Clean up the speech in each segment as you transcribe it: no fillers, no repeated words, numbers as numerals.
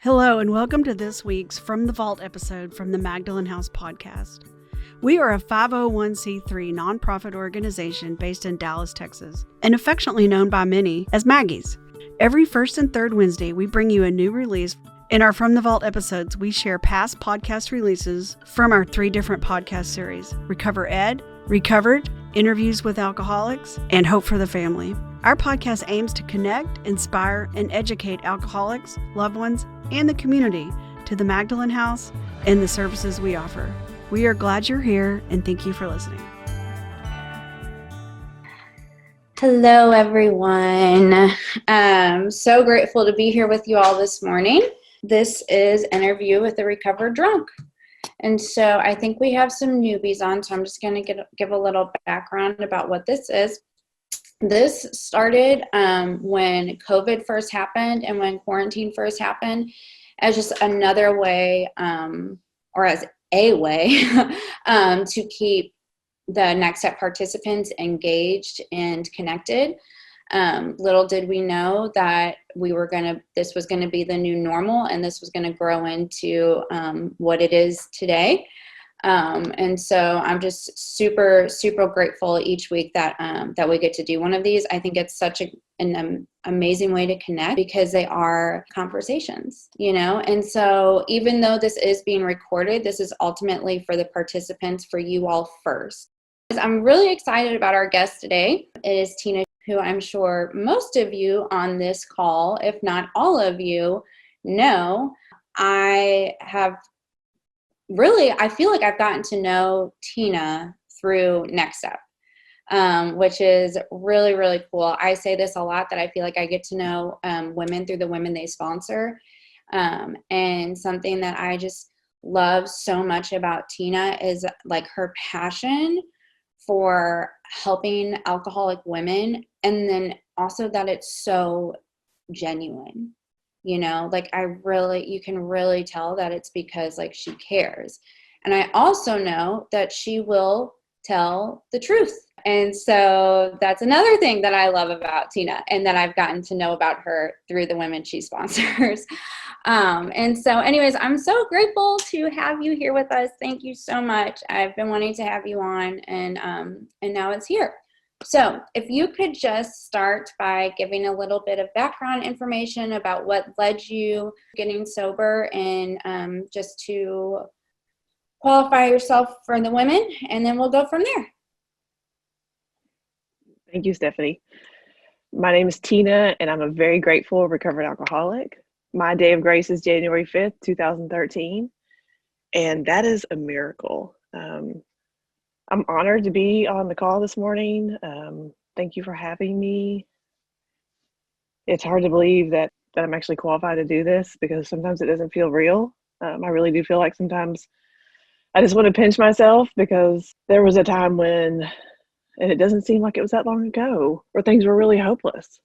Hello, and welcome to this week's From the Vault episode from the Magdalen House podcast. We are a 501c3 nonprofit organization based in Dallas, Texas, and affectionately known by many as Maggies. Every first and third Wednesday, we bring you a new release. In our From the Vault episodes, we share past podcast releases from our 3 different podcast series: Recover Ed, Recovered, Interviews with Alcoholics, and Hope for the Family. Our podcast aims to connect, inspire, and educate alcoholics, loved ones, and the community to the Magdalen House and the services we offer. We are glad you're here, and thank you for listening. Hello, everyone. I'm so grateful to be here with you all this morning. This is Interview with a Recovered Drunk. And so I think we have some newbies on, so I'm just going to give a little background about what this is. This started when COVID first happened and when quarantine first happened as just another way, or as a way, to keep the Next Step participants engaged and connected. Little did we know that this was going to be the new normal, and this was going to grow into what it is today. And so I'm just super, super grateful each week that we get to do one of these. I think it's such an amazing way to connect because they are conversations, and so even though this is being recorded, this is ultimately for the participants, for you all first. I'm really excited about our guest today. It is Tina, who I'm sure most of you on this call, if not all of you, know. I feel like I've gotten to know Tina through Next Step, which is really, really cool. I say this a lot, that I feel like I get to know women through the women they sponsor. And something that I just love so much about Tina is like her passion for helping alcoholic women, and then also that it's so genuine. You can really tell that it's because she cares. And I also know that she will tell the truth. And so that's another thing that I love about Tina, and that I've gotten to know about her through the women she sponsors. And so anyways, I'm so grateful to have you here with us. Thank you so much. I've been wanting to have you on, and now it's here. So if you could just start by giving a little bit of background information about what led you getting sober, and just to qualify yourself for the women, and then we'll go from there. Thank you, Stephanie. My name is Tina, and I'm a very grateful recovered alcoholic. My day of grace is January 5th, 2013, and that is a miracle. I'm honored to be on the call this morning. Thank you for having me. It's hard to believe that I'm actually qualified to do this, because sometimes it doesn't feel real. I really do feel like sometimes I just want to pinch myself, because there was a time when, and it doesn't seem like it was that long ago, where things were really hopeless,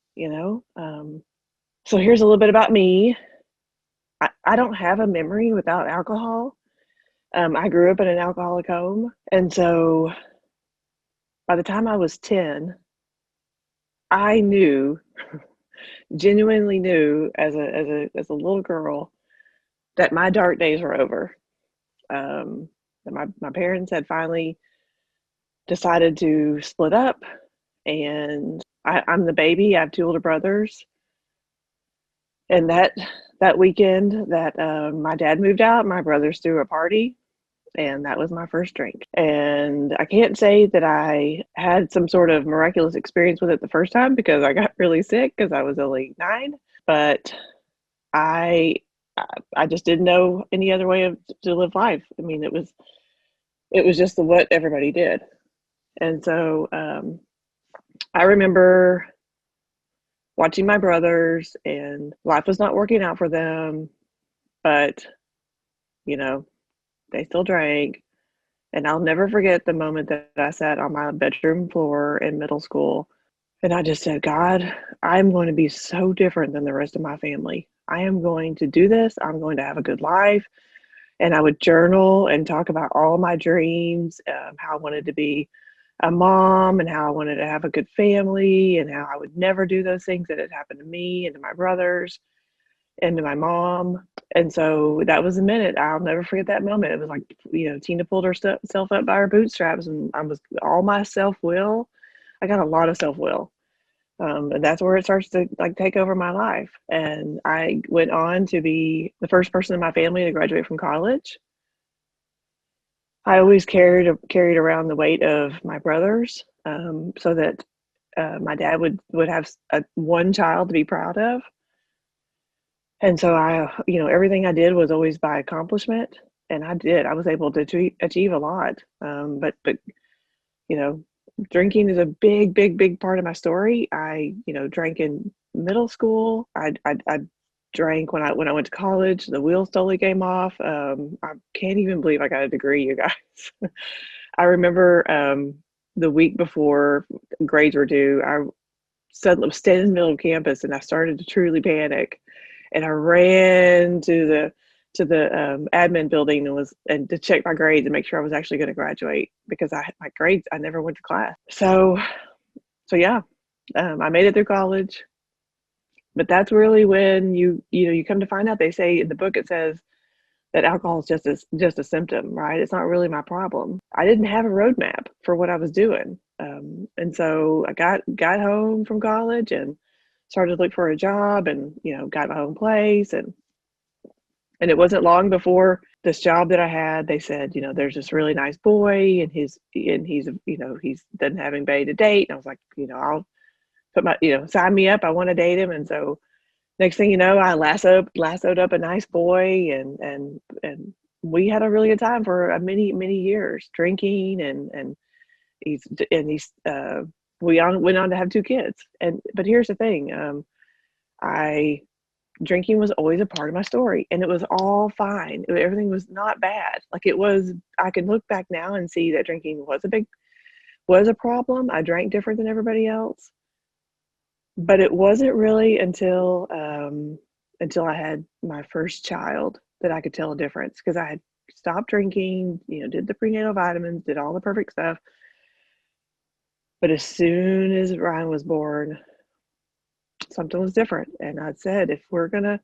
So here's a little bit about me. I don't have a memory without alcohol. I grew up in an alcoholic home, and so by the time I was 10, I knew, genuinely knew, as a little girl, that my dark days were over. That my parents had finally decided to split up, and I'm the baby. I have 2 older brothers, and that weekend that my dad moved out, my brothers threw a party. And that was my first drink. And I can't say that I had some sort of miraculous experience with it the first time, because I got really sick because I was only 9. But I just didn't know any other way to live life. I mean, it was just what everybody did. And so I remember watching my brothers, and life was not working out for them. But, they still drank. And I'll never forget the moment that I sat on my bedroom floor in middle school, and I just said, God, I'm going to be so different than the rest of my family. I am going to do this. I'm going to have a good life. And I would journal and talk about all my dreams, how I wanted to be a mom, and how I wanted to have a good family, and how I would never do those things that had happened to me and to my brothers. and to my mom. And so that was a minute. I'll never forget that moment. It was like, Tina pulled herself up by her bootstraps, and I was all my self-will. I got a lot of self-will. And that's where it starts to like take over my life. And I went on to be the first person in my family to graduate from college. I always carried around the weight of my brothers, so that my dad would have one child to be proud of. And so everything I did was always by accomplishment, and I was able to achieve a lot. But drinking is a big, big, big part of my story. I drank in middle school. I drank when I went to college. The wheels totally came off. I can't even believe I got a degree, you guys. I remember the week before grades were due, I suddenly was standing in the middle of campus, and I started to truly panic. And I ran to the admin building and to check my grades and make sure I was actually going to graduate, because my grades, I never went to class. So yeah, I made it through college. But that's really when you come to find out. They say in the book, it says that alcohol is just a symptom, right? It's not really my problem. I didn't have a roadmap for what I was doing, and so I got home from college and started to look for a job, and got my own place, and it wasn't long before this job that I had, they said, there's this really nice boy, and he's doesn't have anybody to date. And I was like, I'll put my sign me up. I want to date him. And so next thing you know, I lassoed up a nice boy, and we had a really good time for many, many years, drinking, and we went on to have 2 kids. But here's the thing, drinking was always a part of my story, and it was all fine. Everything was not bad. Like it was, I can look back now and see that drinking was a problem. I drank different than everybody else, but it wasn't really until I had my first child that I could tell a difference, because I had stopped drinking, did the prenatal vitamins, did all the perfect stuff. But as soon as Ryan was born, something was different. And I said, if we're gonna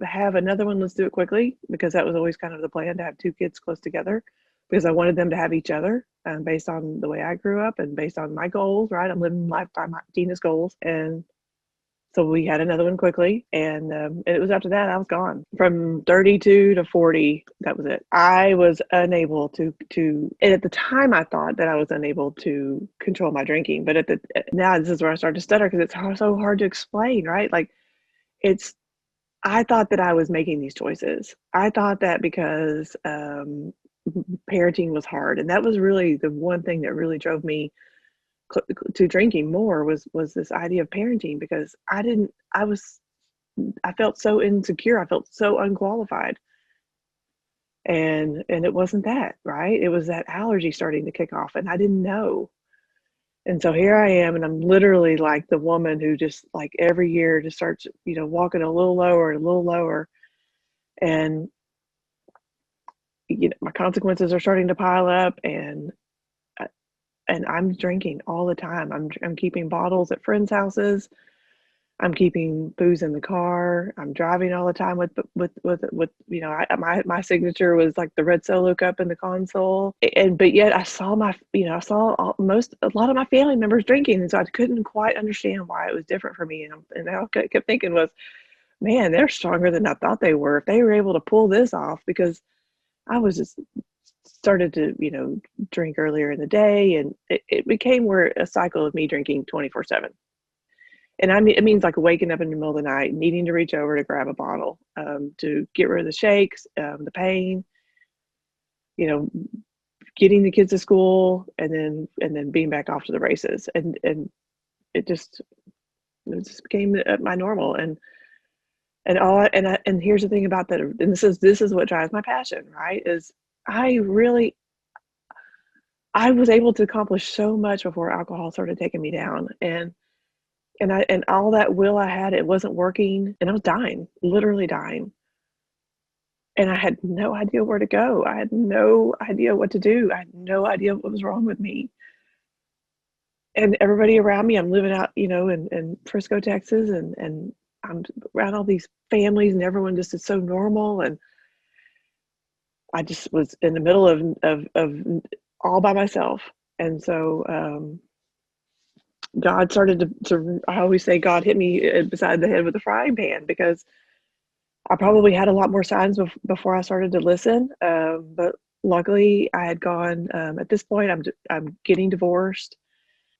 have another one, let's do it quickly, because that was always kind of the plan, to have 2 kids close together, because I wanted them to have each other, based on the way I grew up and based on my goals, right? I'm living life by Tina's goals. And so we had another one quickly, and it was after that I was gone. From 32 to 40, that was it. I was unable to, and at the time I thought that I was unable to control my drinking, but now this is where I started to stutter, because it's so hard to explain, right? Like I thought that I was making these choices. I thought that because parenting was hard, and that was really the one thing that really drove me to drinking more, was this idea of parenting, because I felt so insecure. I felt so unqualified. And it wasn't that, right? It was that allergy starting to kick off, and I didn't know. And so here I am, and I'm literally like the woman who just like every year just starts, walking a little lower and a little lower. And my consequences are starting to pile up, and I'm drinking all the time. I'm keeping bottles at friends' houses. I'm keeping booze in the car. I'm driving all the time with my signature was like the red Solo cup in the console. But yet I saw a lot of my family members drinking, and so I couldn't quite understand why it was different for me. And I kept thinking was, man, they're stronger than I thought they were. If they were able to pull this off, because I was just started to, drink earlier in the day, and it became a cycle of me drinking 24/7. And it means like waking up in the middle of the night, needing to reach over to grab a bottle, to get rid of the shakes, the pain, getting the kids to school, and then being back off to the races. And it just became my normal. And here's the thing about that, and this is what drives my passion, right? Is I was able to accomplish so much before alcohol started taking me down, and all that will I had, it wasn't working, and I was dying, literally dying, and I had no idea where to go. I had no idea what to do. I had no idea what was wrong with me. And everybody around me, I'm living out, in Frisco, Texas, and I'm around all these families and everyone just is so normal. And I just was in the middle of all by myself. And so God started to, I always say God hit me beside the head with a frying pan, because I probably had a lot more signs before I started to listen. But luckily I had gone, at this point, I'm getting divorced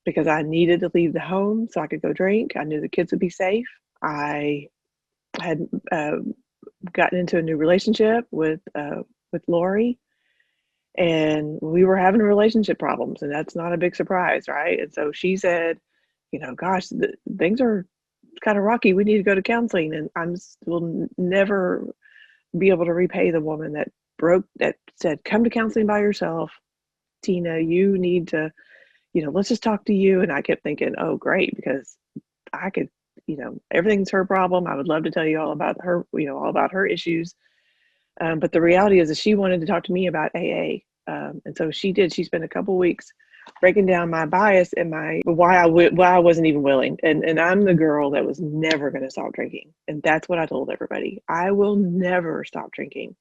because I needed to leave the home so I could go drink. I knew the kids would be safe. I had gotten into a new relationship with Lori, and we were having relationship problems, and that's not a big surprise, right? And so she said, gosh, things are kind of rocky. We need to go to counseling. And will never be able to repay the woman that said, come to counseling by yourself. Tina, you need to, let's just talk to you. And I kept thinking, oh, great, because I could, everything's her problem. I would love to tell you all about her, all about her issues. But the reality is that she wanted to talk to me about AA. And so she did. She spent a couple weeks breaking down my bias and why I wasn't even willing. And I'm the girl that was never going to stop drinking. And that's what I told everybody. I will never stop drinking.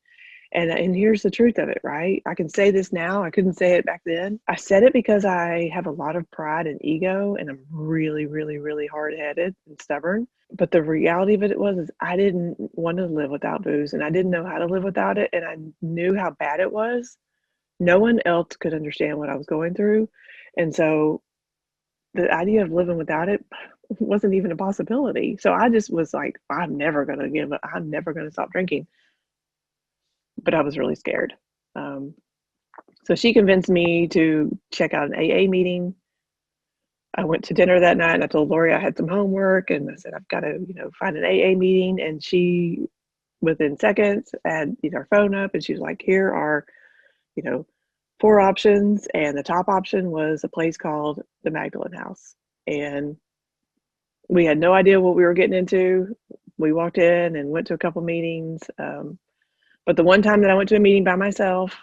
And here's the truth of it, right? I can say this now. I couldn't say it back then. I said it because I have a lot of pride and ego, and I'm really, really, really hard-headed and stubborn. But the reality of it is I didn't want to live without booze, and I didn't know how to live without it, and I knew how bad it was. No one else could understand what I was going through. And so the idea of living without it wasn't even a possibility. So I just was like, I'm never going to give up. I'm never going to stop drinking. But I was really scared. So she convinced me to check out an AA meeting. I went to dinner that night, and I told Lori I had some homework, and I said, I've got to, find an AA meeting. And she, within seconds, had her phone up, and she was like, here are, 4 options. And the top option was a place called the Magdalen House. And we had no idea what we were getting into. We walked in and went to a couple meetings. But the one time that I went to a meeting by myself,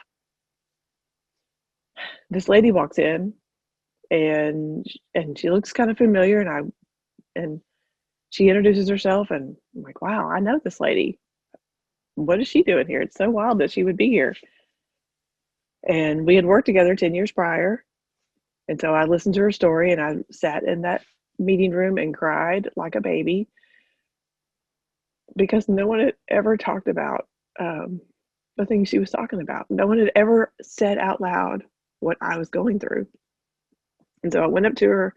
this lady walks in, and she looks kind of familiar, and she introduces herself, and I'm like, wow, I know this lady. What is she doing here? It's so wild that she would be here. And we had worked together 10 years prior. And so I listened to her story, and I sat in that meeting room and cried like a baby, because no one had ever talked about the things she was talking about. No one had ever said out loud what I was going through. And so I went up to her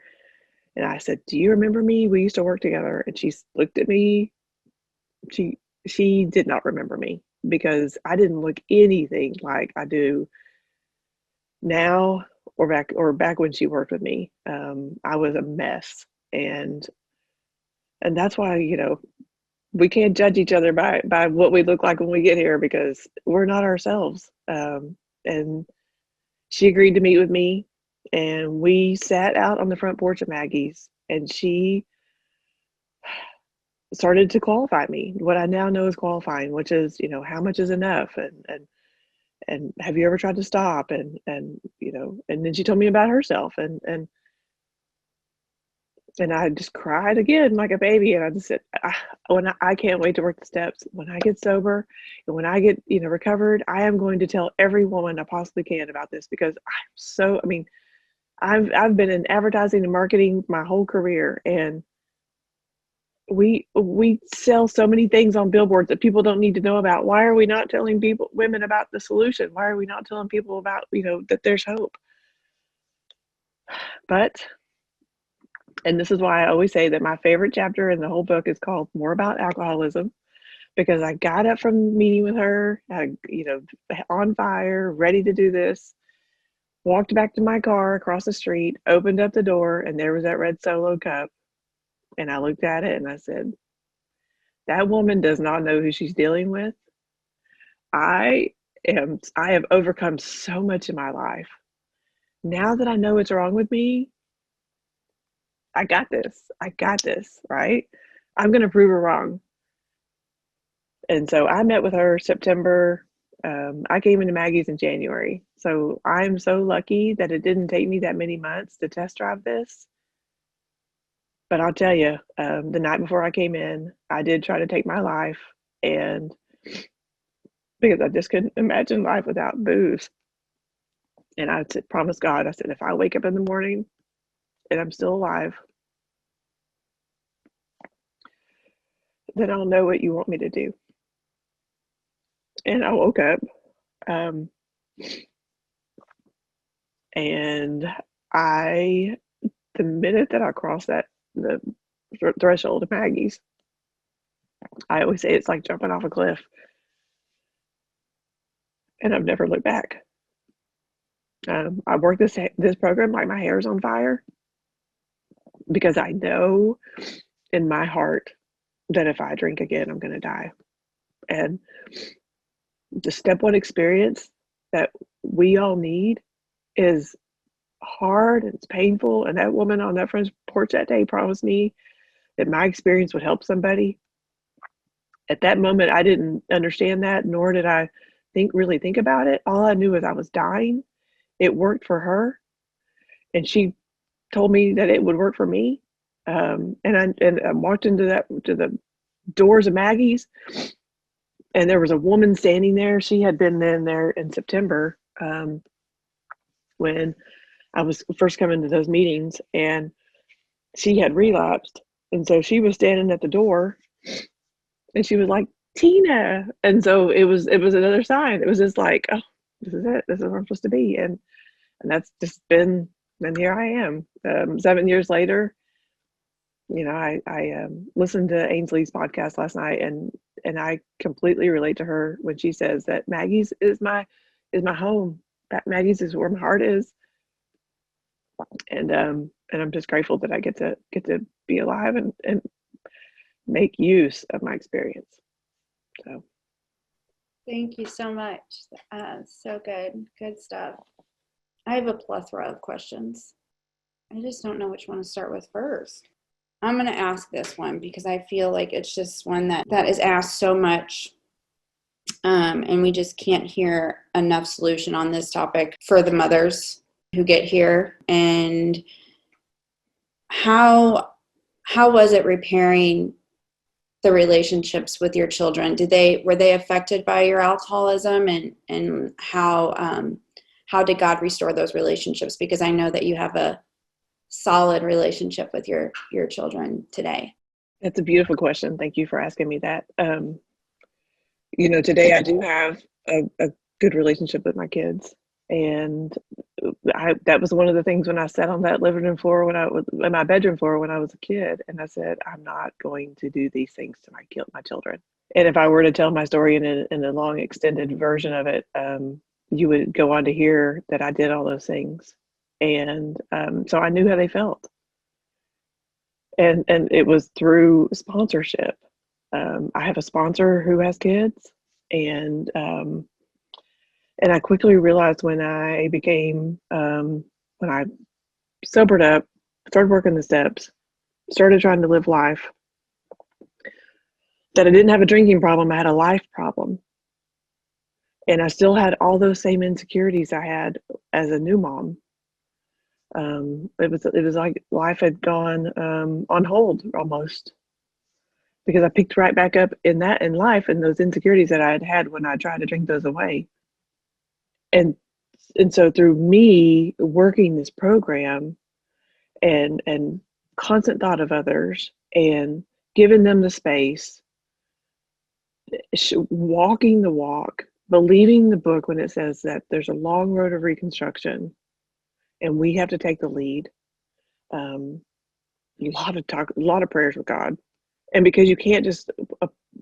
and I said, do you remember me? We used to work together. And she looked at me. She did not remember me, because I didn't look anything like I do now or back when she worked with me. I was a mess. And that's why, we can't judge each other by what we look like when we get here, because we're not ourselves. And she agreed to meet with me, and we sat out on the front porch of Maggie's, and she started to qualify me, what I now know is qualifying, which is, how much is enough, and have you ever tried to stop, and then she told me about herself, and I just cried again like a baby. And I just said, I can't wait to work the steps. When I get sober and when I get, recovered, I am going to tell every woman I possibly can about this, because I've been in advertising and marketing my whole career, and we sell so many things on billboards that people don't need to know about. Why are we not telling women about the solution? Why are we not telling people about, that there's hope? And this is why I always say that my favorite chapter in the whole book is called More About Alcoholism, because I got up from meeting with her, on fire, ready to do this, walked back to my car across the street, opened up the door, and there was that red Solo cup. And I looked at it and I said, that woman does not know who she's dealing with. I have overcome so much in my life. Now that I know what's wrong with me, I got this, right? I'm going to prove her wrong. And so I met with her September. I came into Maggie's in January. So I'm so lucky that it didn't take me that many months to test drive this. But I'll tell you, the night before I came in, I did try to take my life, and because I just couldn't imagine life without booze. And I promised God, I said, if I wake up in the morning and I'm still alive, then I'll know what you want me to do. And I woke up, um, and the minute that I crossed the threshold of Maggie's, I always say it's like jumping off a cliff, and I've never looked back. I work this program like my hair's on fire, because I know in my heart that if I drink again, I'm going to die. And the step one experience that we all need is hard and it's painful. And that woman on that front porch that day promised me that my experience would help somebody. At that moment, I didn't understand that, nor did I really think about it. All I knew was I was dying. It worked for her, and she told me that it would work for me. And I walked to the doors of Maggie's, and there was a woman standing there. She had been in there in September, when I was first coming to those meetings, and she had relapsed. And so she was standing at the door, and she was like, Tina. And so it was another sign. It was just like, oh, this is it. This is where I'm supposed to be. And that's just been, and here I am, 7 years later. I listened to Ainsley's podcast last night, and I completely relate to her when she says that Maggie's is my home. That Maggie's is where my heart is, and I'm just grateful that I get to be alive and make use of my experience. So, Thank you so much. So good stuff. I have a plethora of questions. I just don't know which one to start with first. I'm going to ask this one because I feel like it's just one that is asked so much, and we just can't hear enough solution on this topic for the mothers who get here. And how was it repairing the relationships with your children? Were they affected by your alcoholism, and how did God restore those relationships? Because I know that you have a solid relationship with your children today. That's a beautiful question. Thank you for asking me that. Today I do have a good relationship with my kids, and that was one of the things when I sat on that living room floor when I was in my bedroom floor when I was a kid, and I said, I'm not going to do these things to my children. And if I were to tell my story in a long extended version of it, you would go on to hear that I did all those things. And so I knew how they felt. And it was through sponsorship. I have a sponsor who has kids, and I quickly realized when I sobered up, started working the steps, started trying to live life, that I didn't have a drinking problem, I had a life problem. And I still had all those same insecurities I had as a new mom. It was like life had gone on hold almost, because I picked right back up in life and those insecurities that I had when I tried to drink those away. And so through me working this program and constant thought of others and giving them the space, walking the walk, believing the book when it says that there's a long road of reconstruction and we have to take the lead. A lot of prayers with God. And because you can't just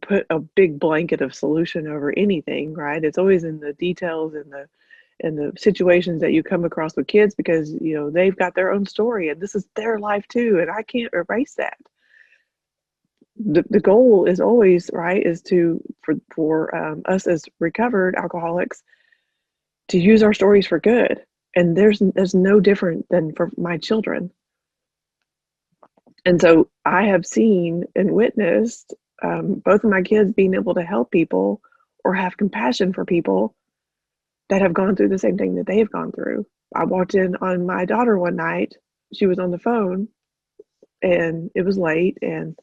put a big blanket of solution over anything, right? It's always in the details and the situations that you come across with kids, because they've got their own story and this is their life too, and I can't erase that. The goal is always, right, is for us as recovered alcoholics to use our stories for good. And there's no different than for my children. And so I have seen and witnessed both of my kids being able to help people or have compassion for people that have gone through the same thing that they have gone through. I walked in on my daughter one night. She was on the phone, and it was late, and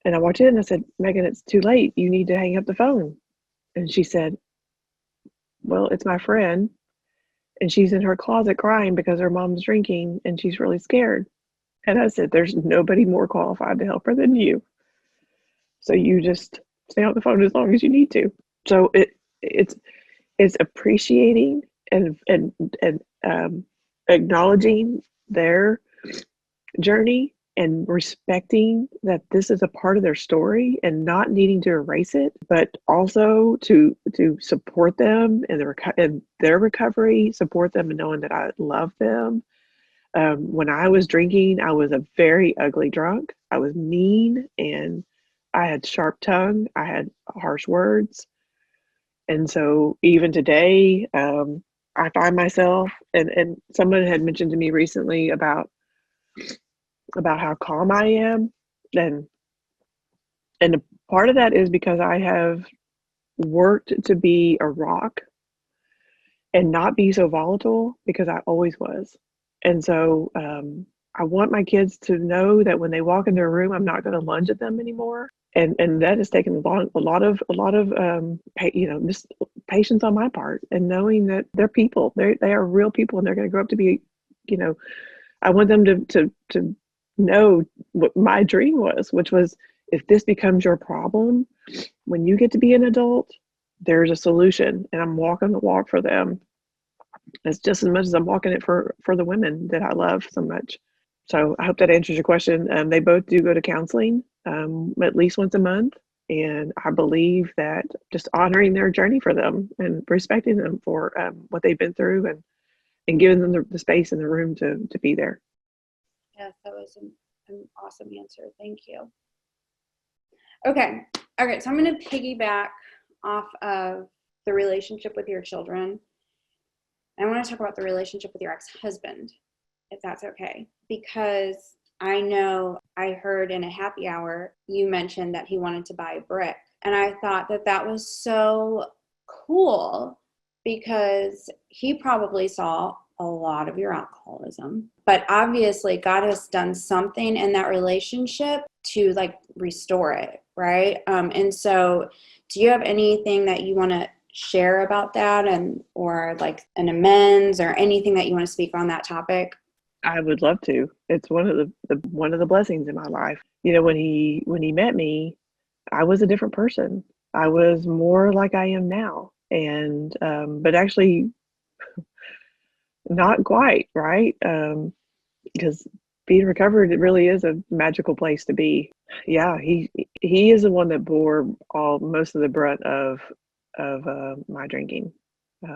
I walked in and I said, Megan, it's too late. You need to hang up the phone. And she said, well, it's my friend, and she's in her closet crying because her mom's drinking and she's really scared. And I said, there's nobody more qualified to help her than you. So you just stay on the phone as long as you need to. So it's appreciating and acknowledging their journey and respecting that this is a part of their story and not needing to erase it, but also to support them in their recovery, support them in knowing that I love them. When I was drinking, I was a very ugly drunk. I was mean, and I had sharp tongue. I had harsh words. And so even today, I find myself, and someone had mentioned to me recently about how calm I am. And a part of that is because I have worked to be a rock and not be so volatile, because I always was. And so I want my kids to know that when they walk into a room, I'm not going to lunge at them anymore. And that has taken a lot of just patience on my part, and knowing that they're people. They are real people, and they're going to grow up to be, I want them to know what my dream was, which was, if this becomes your problem, when you get to be an adult, there's a solution, and I'm walking the walk for them. It's just as much as I'm walking it for the women that I love so much. So I hope that answers your question. They both do go to counseling at least once a month. And I believe that just honoring their journey for them and respecting them for what they've been through, and giving them the space and the room to be there. Yes, that was an awesome answer. Thank you. Okay. All right. So I'm going to piggyback off of the relationship with your children. I want to talk about the relationship with your ex-husband, if that's okay, because I know I heard in a happy hour you mentioned that he wanted to buy a brick, and I thought that was so cool, because he probably saw a lot of your alcoholism, but obviously God has done something in that relationship to restore it, right? And so do you have anything that you want to share about that, or an amends, or anything that you want to speak on that topic? I would love to. It's one of the blessings in my life. When he met me, I was a different person. I was more like I am now, and but actually not quite, right? Because being recovered, it really is a magical place to be. Yeah, he is the one that bore most of the brunt of my drinking.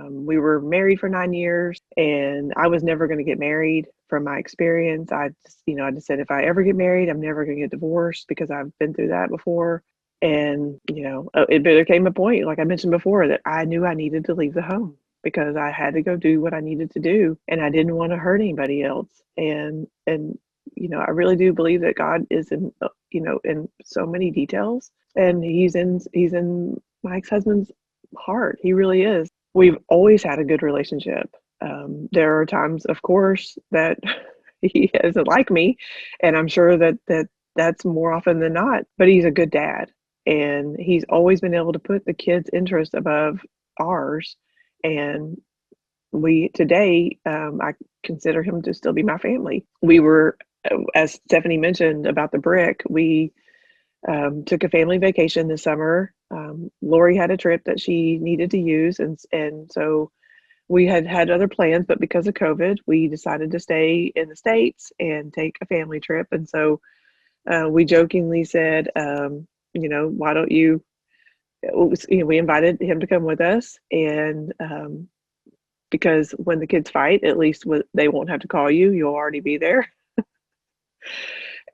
We were married for 9 years, and I was never going to get married. From my experience, I just said, if I ever get married, I'm never going to get divorced, because I've been through that before. And there came a point, like I mentioned before, that I knew I needed to leave the home, because I had to go do what I needed to do, and I didn't want to hurt anybody else. And I really do believe that God is in so many details, and he's in my ex-husband's heart. He really is. We've always had a good relationship. There are times, of course, that he doesn't like me, and I'm sure that's more often than not, but he's a good dad, and he's always been able to put the kids' interest above ours. And today, I consider him to still be my family. We were, as Stephanie mentioned about the brick, we took a family vacation this summer. Lori had a trip that she needed to use, and so we had other plans, but because of COVID, we decided to stay in the States and take a family trip. And so we jokingly said, why don't you, we invited him to come with us, and because when the kids fight, at least they won't have to call you. You'll already be there.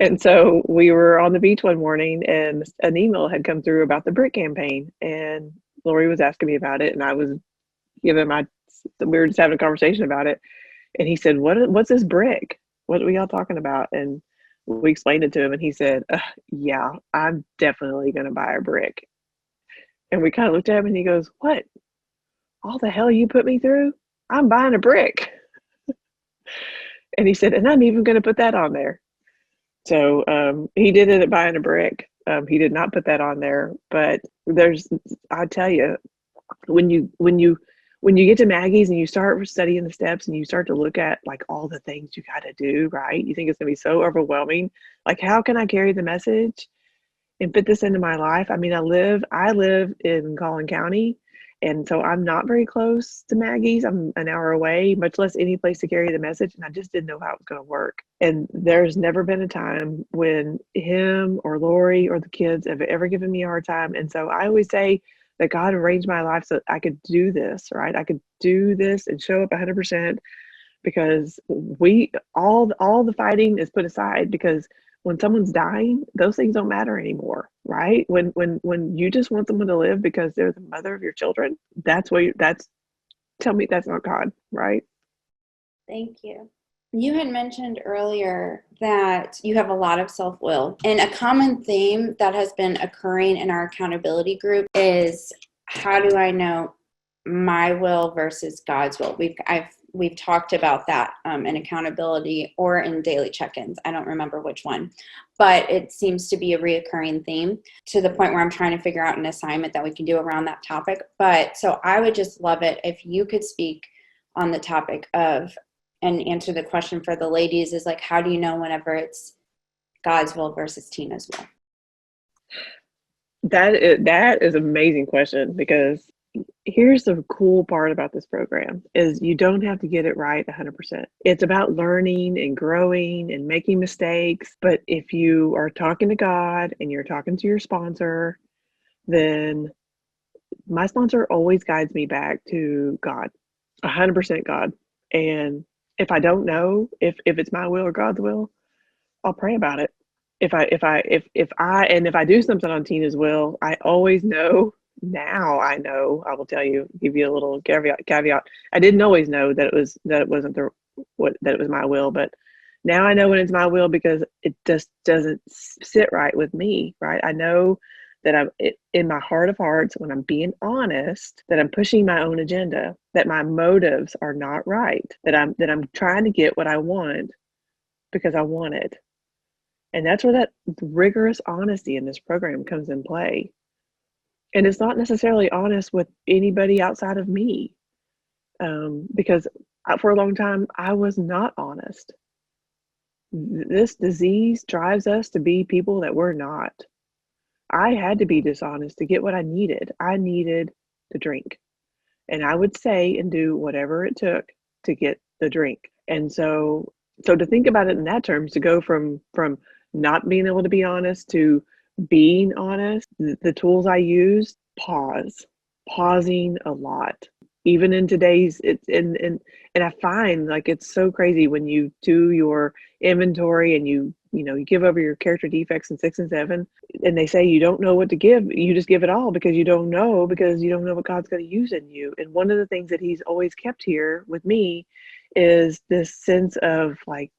And so we were on the beach one morning, and an email had come through about the brick campaign, and Lori was asking me about it, and I was giving we were just having a conversation about it. And he said, what's this brick? What are y'all talking about? And we explained it to him, and he said, yeah, I'm definitely going to buy a brick. And we kind of looked at him, and he goes, what? All the hell you put me through? I'm buying a brick. And he said, and I'm even going to put that on there. So he did it buying a brick. He did not put that on there, but I tell you, when you get to Maggie's and you start studying the steps and you start to look at like all the things you got to do, right? You think it's going to be so overwhelming. Like, how can I carry the message and fit this into my life? I mean, I live in Collin County, and so I'm not very close to Maggie's. I'm an hour away, much less any place to carry the message, and I just didn't know how it was going to work. And there's never been a time when him or Lori or the kids have ever given me a hard time. And so I always say that God arranged my life so I could do this, right? I could do this and show up 100%, because all the fighting is put aside, because when someone's dying, those things don't matter anymore, right? When you just want someone to live because they're the mother of your children, tell me that's not God, right? Thank you. You had mentioned earlier that you have a lot of self-will, and a common theme that has been occurring in our accountability group is, how do I know my will versus God's will? We've talked about that in accountability or in daily check-ins. I don't remember which one, but it seems to be a reoccurring theme, to the point where I'm trying to figure out an assignment that we can do around that topic. But so I would just love it if you could speak on the topic of, and answer the question for the ladies, is like, how do you know whenever it's God's will versus Tina's will? That is an amazing question, because here's the cool part about this program is you don't have to get it right 100%. It's about learning and growing and making mistakes. But if you are talking to God and you're talking to your sponsor, then my sponsor always guides me back to God, 100% God. And if I don't know if it's my will or God's will, I'll pray about it. If I do something on Tina's will, I always know. Now I know. I will tell you, give you a little caveat. I didn't always know that it wasn't that it was my will, but now I know when it's my will, because it just doesn't sit right with me, right? I know that in my heart of hearts, when I'm being honest, that I'm pushing my own agenda, that my motives are not right, that I'm trying to get what I want because I want it. And that's where that rigorous honesty in this program comes in play. And it's not necessarily honest with anybody outside of me, because for a long time, I was not honest. This disease drives us to be people that we're not. I had to be dishonest to get what I needed. I needed the drink. And I would say and do whatever it took to get the drink. And so to think about it in that terms, to go from not being able to be honest to being honest, the tools I used, pausing a lot. Even in today's, and I find like it's so crazy when you do your inventory and you give over your character defects in 6 and 7, and they say you don't know what to give. You just give it all because you don't know what God's going to use in you. And one of the things that He's always kept here with me is this sense of like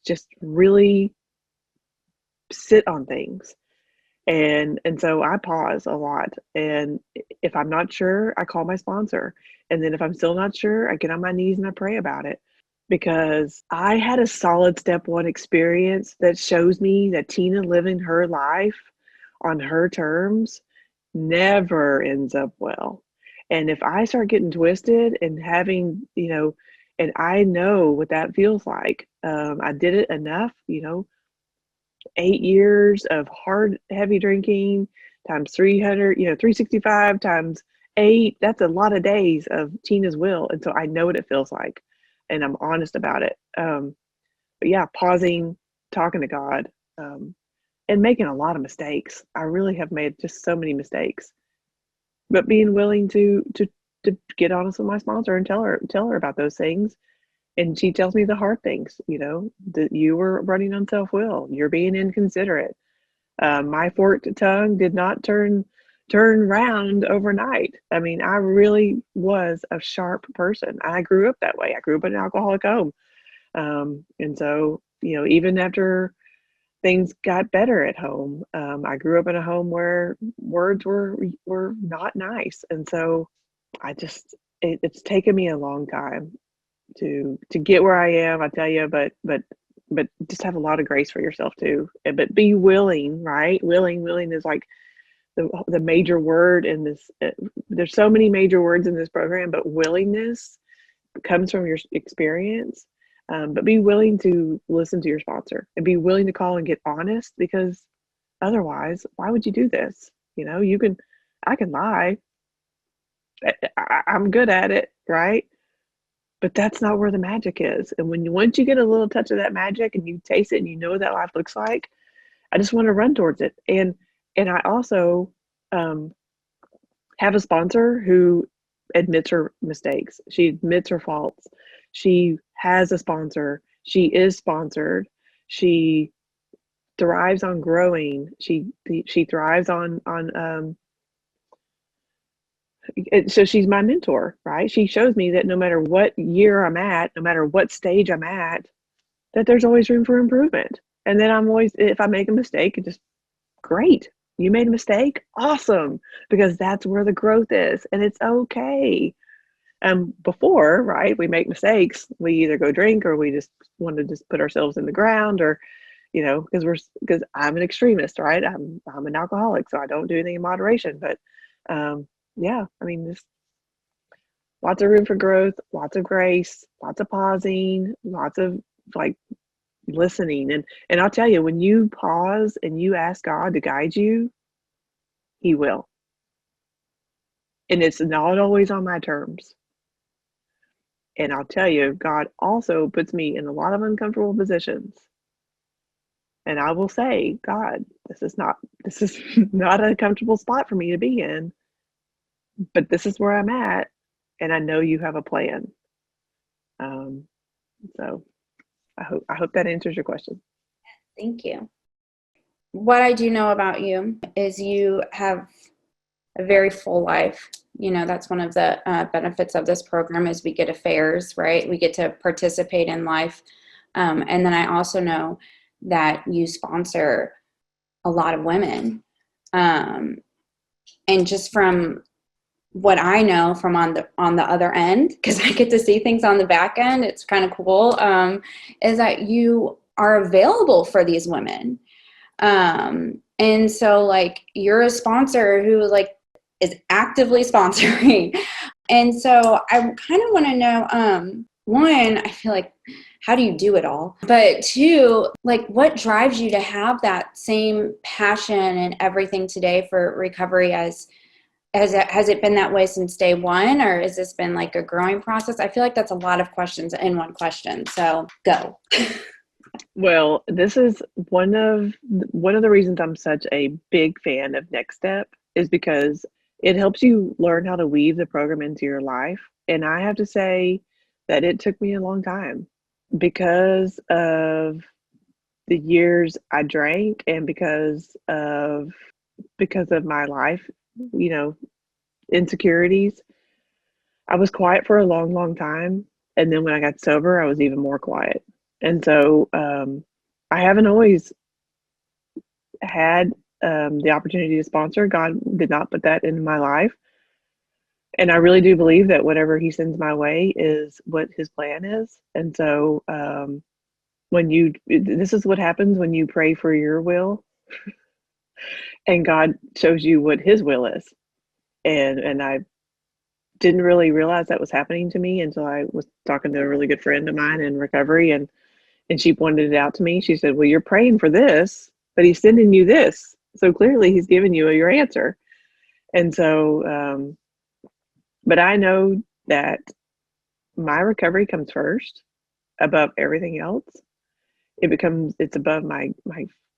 just really sit on things. And so I pause a lot. And if I'm not sure, I call my sponsor. And then if I'm still not sure, I get on my knees and I pray about it. Because I had a solid step 1 experience that shows me that Tina living her life on her terms never ends up well. And if I start getting twisted and having, and I know what that feels like. I did it enough, 8 years of hard, heavy drinking times 300, 365 times 8. That's a lot of days of Tina's will. And so I know what it feels like, and I'm honest about it. But yeah, pausing, talking to God, and making a lot of mistakes. I really have made just so many mistakes, but being willing to get honest with my sponsor and tell her about those things. And she tells me the hard things, that you were running on self-will. You're being inconsiderate. My forked tongue did not turn round overnight. I mean, I really was a sharp person. I grew up that way. I grew up in an alcoholic home. And so, even after things got better at home, I grew up in a home where words were not nice. And so it's taken me a long time to get where I am, I tell you, but but just have a lot of grace for yourself too. But be willing, right? Willing is like the major word in this. There's so many major words in this program, but willingness comes from your experience. But be willing to listen to your sponsor and be willing to call and get honest, because otherwise, why would you do this? I can lie. I'm good at it, right? But that's not where the magic is. And once you get a little touch of that magic and you taste it and you know what that life looks like, I just want to run towards it. And I also have a sponsor who admits her mistakes. She admits her faults. She has a sponsor. She is sponsored. She thrives on growing. She thrives on so she's my mentor, right? She shows me that no matter what year I'm at, no matter what stage I'm at, that there's always room for improvement. And then I'm always, if I make a mistake, it's just great. You made a mistake? Awesome. Because that's where the growth is, and it's okay. Before, right, we make mistakes, we either go drink or we just want to just put ourselves in the ground, or because I'm an extremist, right? I'm an alcoholic, so I don't do anything in moderation. But yeah, I mean, there's lots of room for growth, lots of grace, lots of pausing, lots of like listening. And I'll tell you, when you pause and you ask God to guide you, He will. And it's not always on my terms. And I'll tell you, God also puts me in a lot of uncomfortable positions. And I will say, God, this is not a comfortable spot for me to be in, but this is where I'm at, and I know you have a plan. So I hope that answers your question. Thank you. What I do know about you is you have a very full life. That's one of the benefits of this program is we get affairs, right? We get to participate in life. And then I also know that you sponsor a lot of women. And just from what I know from on the other end, because I get to see things on the back end, it's kind of cool, is that you are available for these women. And so like you're a sponsor who like is actively sponsoring. And so I kind of want to know, one, I feel like, how do you do it all? But two, like what drives you to have that same passion and everything today for recovery has it been that way since day one, or has this been like a growing process? I feel like that's a lot of questions in one question. So go. Well, this is one of the reasons I'm such a big fan of Next Step, is because it helps you learn how to weave the program into your life. And I have to say that it took me a long time because of the years I drank and because of my life, insecurities. I was quiet for a long, long time. And then when I got sober, I was even more quiet. And so I haven't always had the opportunity to sponsor. God did not put that in my life. And I really do believe that whatever He sends my way is what His plan is. And so this is what happens when you pray for your will and God shows you what His will is. And I didn't really realize that was happening to me until I was talking to a really good friend of mine in recovery, and she pointed it out to me. She said, well, you're praying for this, but He's sending you this. So clearly He's given you your answer. And so, but I know that my recovery comes first above everything else. It's above my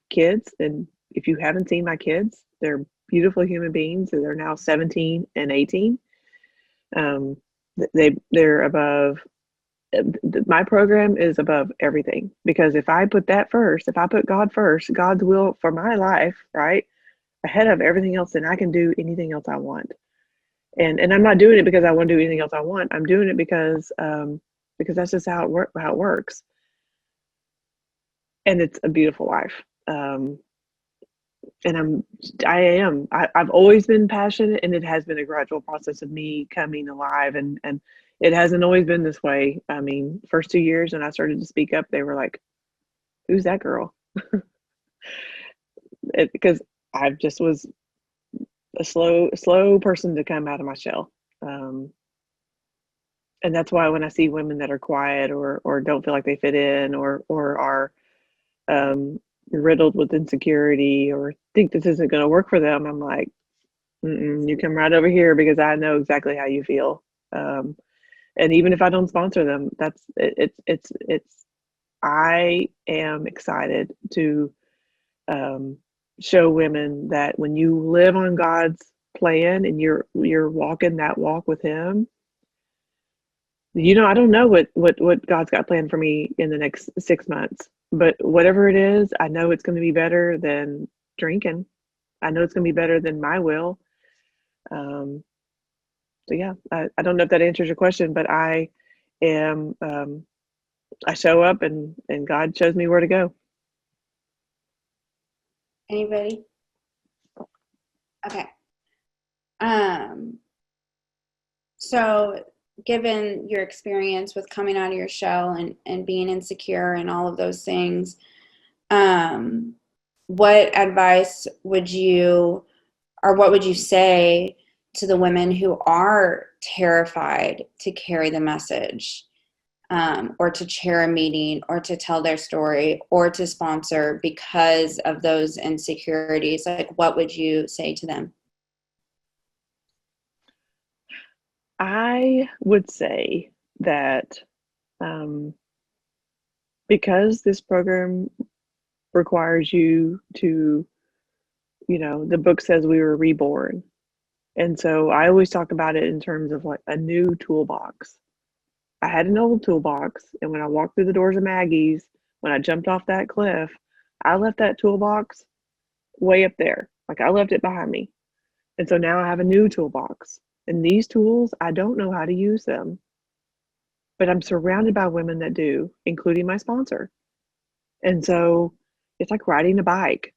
kids. And if you haven't seen my kids, they're beautiful human beings. They're now 17 and 18. They're above. My program is above everything, because if I put that first, if I put God first, God's will for my life, right, ahead of everything else, then I can do anything else I want. And I'm not doing it because I want to do anything else I want. I'm doing it because that's just how it works. And it's a beautiful life. And I've always been passionate, and it has been a gradual process of me coming alive, and it hasn't always been this way. I mean, first 2 years when I started to speak up, they were like, who's that girl? Because I just was a slow person to come out of my shell. And that's why when I see women that are quiet or don't feel like they fit in or are riddled with insecurity or think this isn't going to work for them, I'm like, you come right over here because I know exactly how you feel. And even if I don't sponsor them, it's I am excited to show women that when you live on God's plan and you're walking that walk with Him, I don't know what God's got planned for me in the next 6 months, but whatever it is, I know it's going to be better than drinking. I know it's going to be better than my will. So yeah, I don't know if that answers your question, but I am, I show up and God shows me where to go. Anybody? Okay. So given your experience with coming out of your shell and being insecure and all of those things, what advice would you, or what would you say to the women who are terrified to carry the message, or to chair a meeting, or to tell their story, or to sponsor because of those insecurities? Like, what would you say to them? I would say that because this program requires you to, the book says we were reborn. And so I always talk about it in terms of like a new toolbox. I had an old toolbox, and when I walked through the doors of Maggie's, when I jumped off that cliff, I left that toolbox way up there. Like I left it behind me. And so now I have a new toolbox. And these tools, I don't know how to use them, but I'm surrounded by women that do, including my sponsor. And so it's like riding a bike.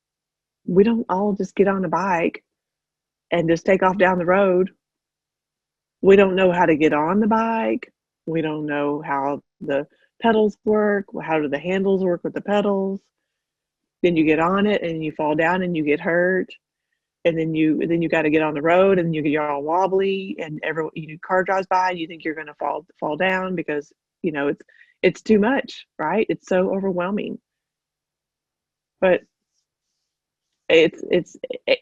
We don't all just get on a bike and just take off down the road. We don't know how to get on the bike. We don't know how the pedals work. How do the handles work with the pedals? Then you get on it and you fall down and you get hurt. And then you got to get on the road and you're all wobbly and car drives by and you think you're going to fall down because it's too much, right? It's so overwhelming. But it's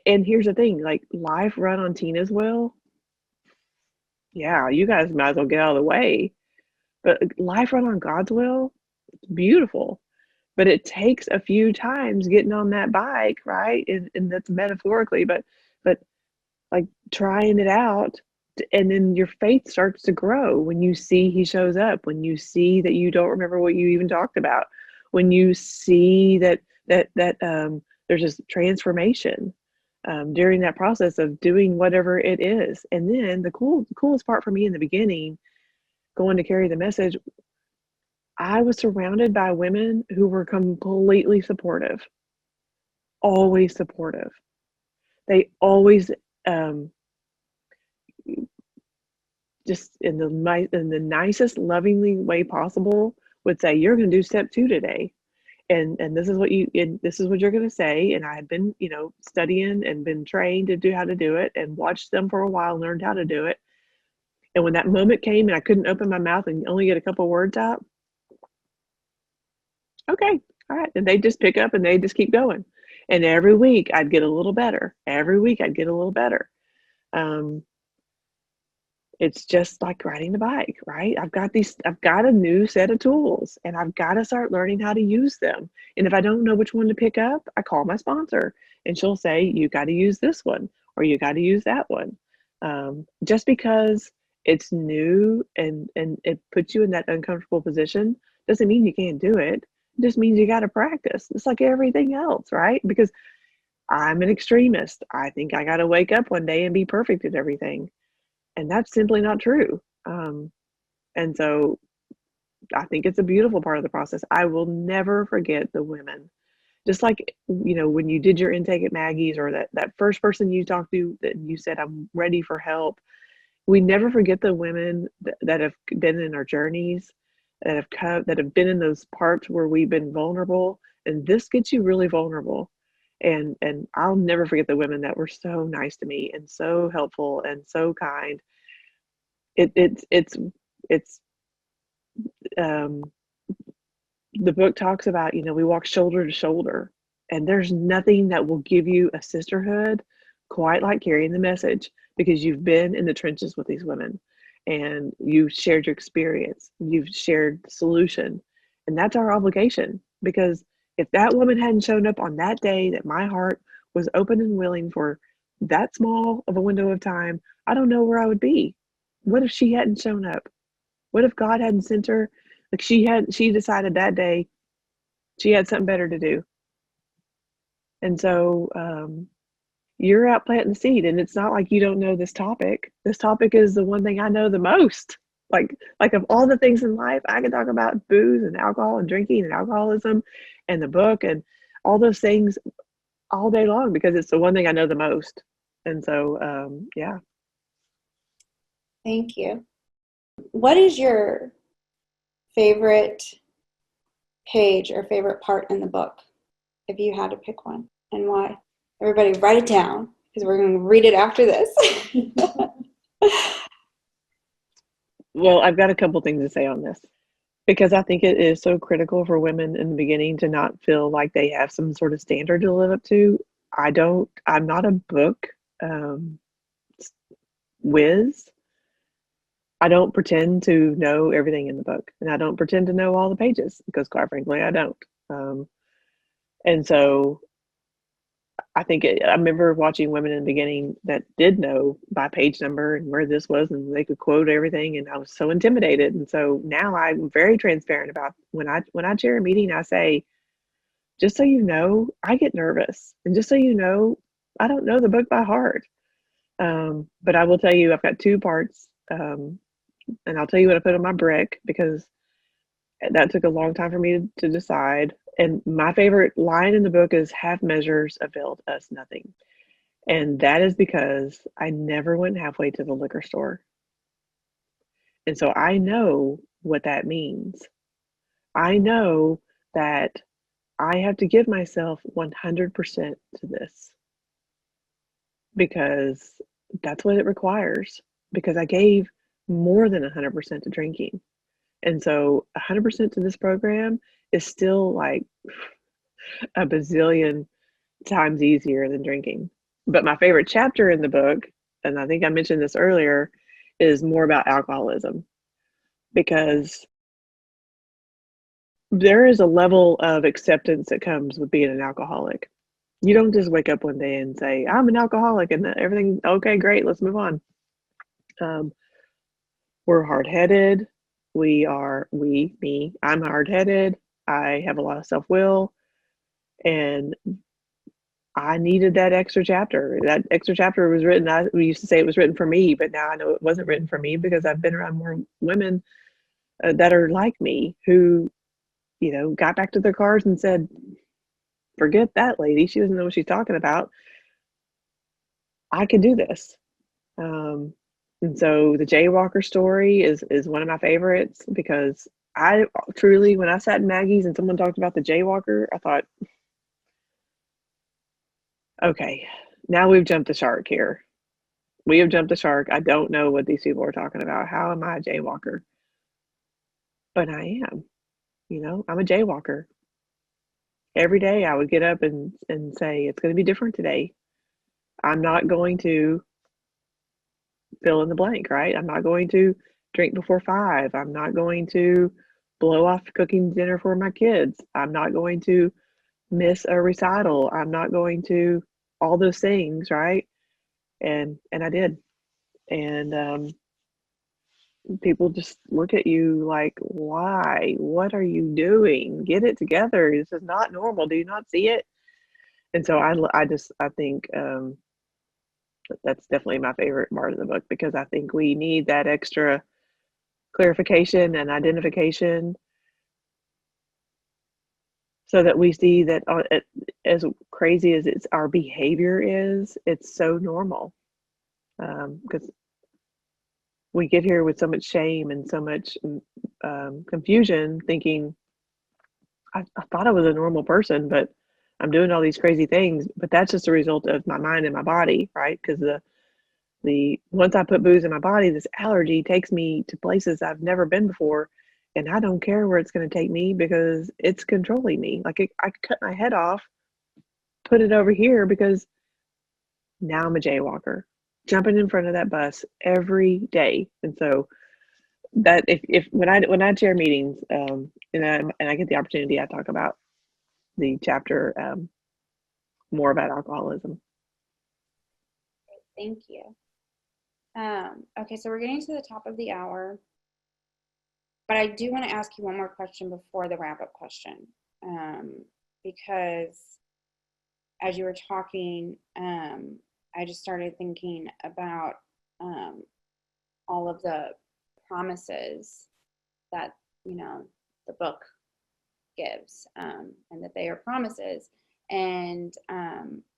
and here's the thing, like life run on Tina's will, yeah, you guys might as well get out of the way. But life run on God's will, it's beautiful. But it takes a few times getting on that bike, right? And that's metaphorically, but like trying it out, and then your faith starts to grow when you see He shows up, when you see that you don't remember what you even talked about, when you see that there's this transformation during that process of doing whatever it is. And then the coolest part for me in the beginning, going to carry the message, I was surrounded by women who were completely supportive, always supportive. They always, just in the nicest, lovingly way possible, would say, "You're going to do step 2 today, and this is what you're going to say." And I had been, studying and been trained to do how to do it, and watched them for a while, learned how to do it. And when that moment came, and I couldn't open my mouth and only get a couple words out, okay, all right, and they just pick up and they just keep going. And every week I'd get a little better. It's just like riding a bike, right? I've got a new set of tools, and I've got to start learning how to use them. And if I don't know which one to pick up, I call my sponsor and she'll say, "You got to use this one, or you got to use that one." Just because it's new and it puts you in that uncomfortable position doesn't mean you can't do it. It just means you got to practice. It's like everything else, right? Because I'm an extremist. I think I got to wake up one day and be perfect at everything. And that's simply not true. And so I think it's a beautiful part of the process. I will never forget the women. Just like, when you did your intake at Maggie's, or that first person you talked to that you said, "I'm ready for help." We never forget the women that have been in our journeys, that have been in those parts where we've been vulnerable, And this gets you really vulnerable. And I'll never forget the women that were so nice to me and so helpful and so kind. It's um, the book talks about, we walk shoulder to shoulder, and there's nothing that will give you a sisterhood quite like carrying the message, because you've been in the trenches with these women and you've shared your experience, you've shared the solution. And that's our obligation, because if that woman hadn't shown up on that day that my heart was open and willing for that small of a window of time, I don't know where I would be. What if she hadn't shown up? What if God hadn't sent her? Like she decided that day she had something better to do. And so you're out planting the seed, and it's not like you don't know this topic. This topic is the one thing I know the most. Like of all the things in life, I can talk about booze and alcohol and drinking and alcoholism and the book and all those things all day long, because it's the one thing I know the most. And so, yeah. Thank you. What is your favorite page or favorite part in the book, if you had to pick one, and why? Everybody write it down, because we're going to read it after this. Well, I've got a couple things to say on this, because I think it is so critical for women in the beginning to not feel like they have some sort of standard to live up to. I'm not a book whiz. I don't pretend to know everything in the book, and I don't pretend to know all the pages, because quite frankly, I don't. And so I think I remember watching women in the beginning that did know by page number and where this was, and they could quote everything, and I was so intimidated. And so now I'm very transparent about when I chair a meeting, I say, just so you know, I get nervous, and just so you know, I don't know the book by heart. But I will tell you, I've got two parts, and I'll tell you what I put on my brick, because that took a long time for me to decide. And my favorite line in the book is, half measures availed us nothing. And that is because I never went halfway to the liquor store. And so I know what that means. I know that I have to give myself 100% to this, because that's what it requires, because I gave more than 100% to drinking. And so 100% to this program is still like a bazillion times easier than drinking. But my favorite chapter in the book, and I think I mentioned this earlier, is more about alcoholism, because there is a level of acceptance that comes with being an alcoholic. You don't just wake up one day and say, I'm an alcoholic and everything, okay, great, let's move on. We're hard-headed. I'm hard-headed. I have a lot of self-will, and I needed that extra chapter. That extra chapter was written, we used to say it was written for me, but now I know it wasn't written for me, because I've been around more women that are like me, who, got back to their cars and said, forget that lady. She doesn't know what she's talking about. I can do this. And so the Jaywalker story is one of my favorites, because I truly, when I sat in Maggie's and someone talked about the Jaywalker, I thought, okay, now we've jumped the shark here. We have jumped the shark. I don't know what these people are talking about. How am I a Jaywalker? But I am. I'm a Jaywalker. Every day I would get up and say, it's going to be different today. I'm not going to fill in the blank, right? I'm not going to drink before 5. I'm not going to blow off cooking dinner for my kids. I'm not going to miss a recital. I'm not going to all those things, right? And I did. And people just look at you like, why? What are you doing? Get it together. This is not normal. Do you not see it? And so I think that's definitely my favorite part of the book, because I think we need that extra clarification and identification, so that we see that as crazy as our behavior is, it's so normal. Because we get here with so much shame and so much confusion, thinking, I thought I was a normal person, but I'm doing all these crazy things. But that's just a result of my mind and my body, right? Because the once I put booze in my body, this allergy takes me to places I've never been before, and I don't care where it's going to take me because it's controlling me. Like I cut my head off, put it over here because now I'm a jaywalker, jumping in front of that bus every day. And so that if when I chair meetings, and I get the opportunity, I talk about the chapter more about alcoholism. Thank you. Okay, so we're getting to the top of the hour, but I do want to ask you one more question before the wrap-up question, because as you were talking, I just started thinking about all of the promises that, the book gives, and that they are promises. And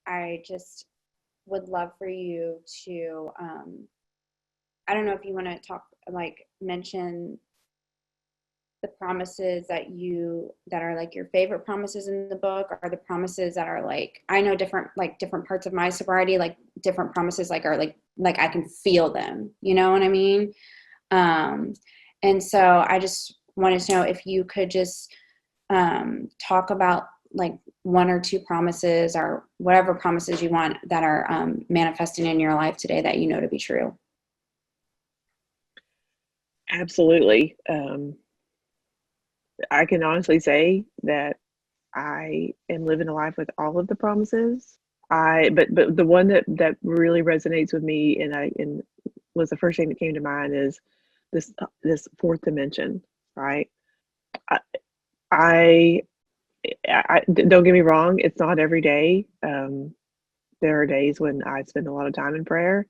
I just would love for you to, I don't know if you want to mention the promises that are like your favorite promises in the book, or the promises that are like, I know different parts of my sobriety, like different promises are like I can feel them, you know what I mean? And so I just wanted to know if you could just talk about like one or two promises or whatever promises you want that are manifesting in your life today that you know to be true. Absolutely. I can honestly say that I am living a life with all of the promises. But the one that really resonates with me and was the first thing that came to mind is this fourth dimension, right? I don't get me wrong, it's not every day. There are days when I spend a lot of time in prayer.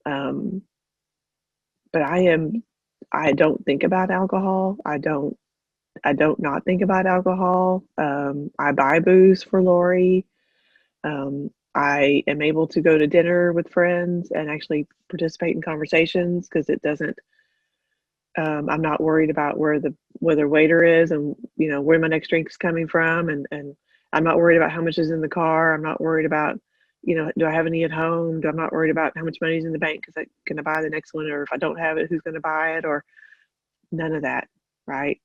But I don't think about alcohol. I don't not think about alcohol. I buy booze for Lori. I am able to go to dinner with friends and actually participate in conversations because it doesn't. I'm not worried about where the waiter is and where my next drink is coming from, and I'm not worried about how much is in the car. I'm not worried about do I have any at home? I'm not worried about how much money is in the bank because I can buy the next one, or if I don't have it, who's going to buy it, or none of that, right?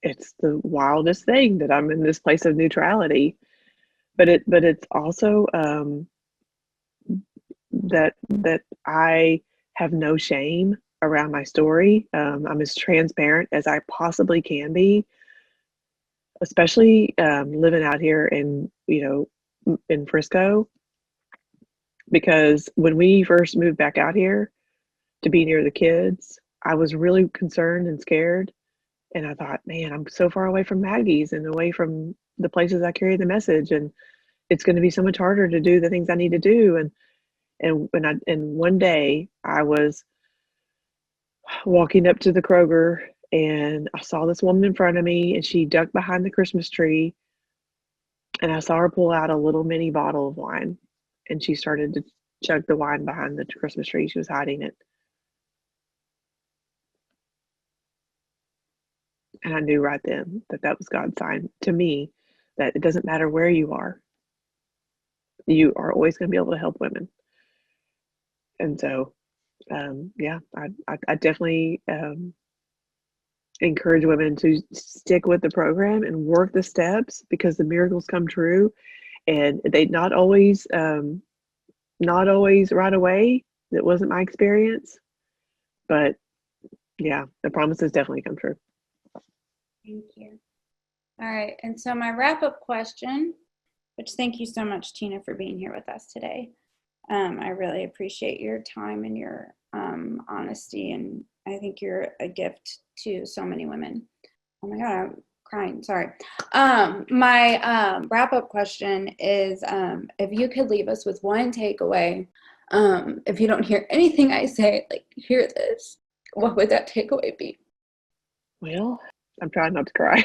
It's the wildest thing that I'm in this place of neutrality, but it's also that I have no shame around my story. I'm as transparent as I possibly can be, especially living out here in Frisco, because when we first moved back out here to be near the kids, I was really concerned and scared. And I thought, man, I'm so far away from Maggie's and away from the places I carry the message, and it's going to be so much harder to do the things I need to do. And one day I was walking up to the Kroger and I saw this woman in front of me, and she ducked behind the Christmas tree, and I saw her pull out a little mini bottle of wine, and she started to chug the wine behind the Christmas tree. She was hiding it. And I knew right then that was God's sign to me that it doesn't matter where you are always going to be able to help women. And so, I definitely encourage women to stick with the program and work the steps, because the miracles come true, and they not always right away. That wasn't my experience, but yeah, the promises definitely come true. Thank you. All right. And so my wrap-up question, which thank you so much, Tina, for being here with us today. I really appreciate your time and your honesty, and I think you're a gift to so many women. Oh my God, I'm crying. Sorry. My wrap-up question is, if you could leave us with one takeaway, if you don't hear anything I say, hear this, what would that takeaway be? Well, I'm trying not to cry.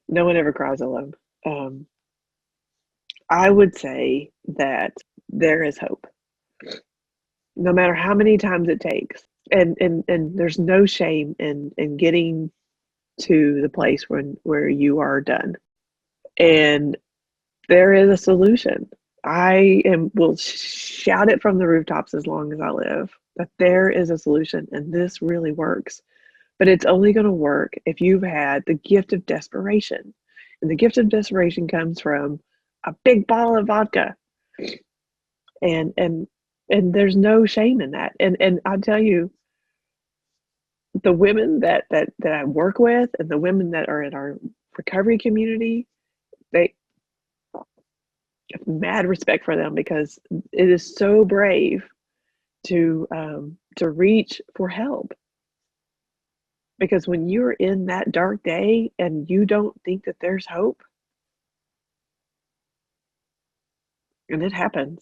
No one ever cries alone. I would say that there is hope. No matter how many times it takes, and there's no shame in getting to the place where you are done. And there is a solution. Will shout it from the rooftops as long as I live, that there is a solution, and this really works. But it's only going to work if you've had the gift of desperation. And the gift of desperation comes from a big bottle of vodka. And there's no shame in that. And I'll tell you, the women that I work with and the women that are in our recovery community, they have mad respect for them, because it is so brave to reach for help. Because when you're in that dark day and you don't think that there's hope, and it happens,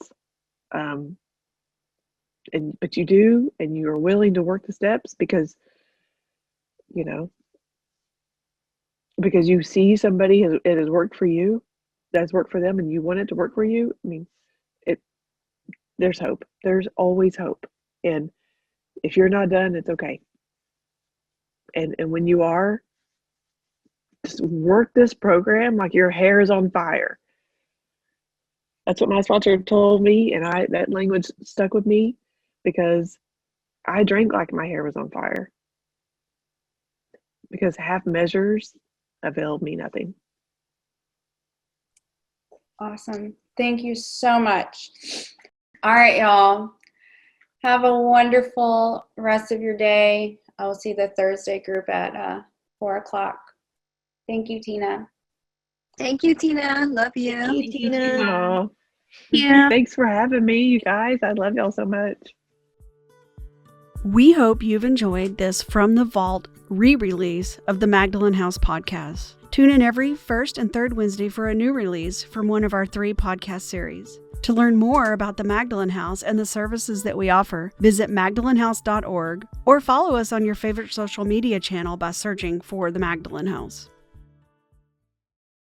but you do, and you are willing to work the steps because you see somebody it has worked for you, that's worked for them, and you want it to work for you. I mean, there's hope. There's always hope. And if you're not done, it's okay. And when you are, just work this program like your hair is on fire. That's what my sponsor told me, and that language stuck with me, because I drank like my hair was on fire. Because half measures availed me nothing. Awesome. Thank you so much. All right, y'all. Have a wonderful rest of your day. I will see the Thursday group at 4 o'clock. Thank you, Tina. Thank you, Tina. Love you. Thank you, Tina. Aw. Yeah. Thanks for having me, you guys. I love y'all so much. We hope you've enjoyed this From the Vault re-release of the Magdalen House podcast. Tune in every first and third Wednesday for a new release from one of our 3 podcast series. To learn more about the Magdalen House and the services that we offer, visit magdalenhouse.org or follow us on your favorite social media channel by searching for the Magdalen House.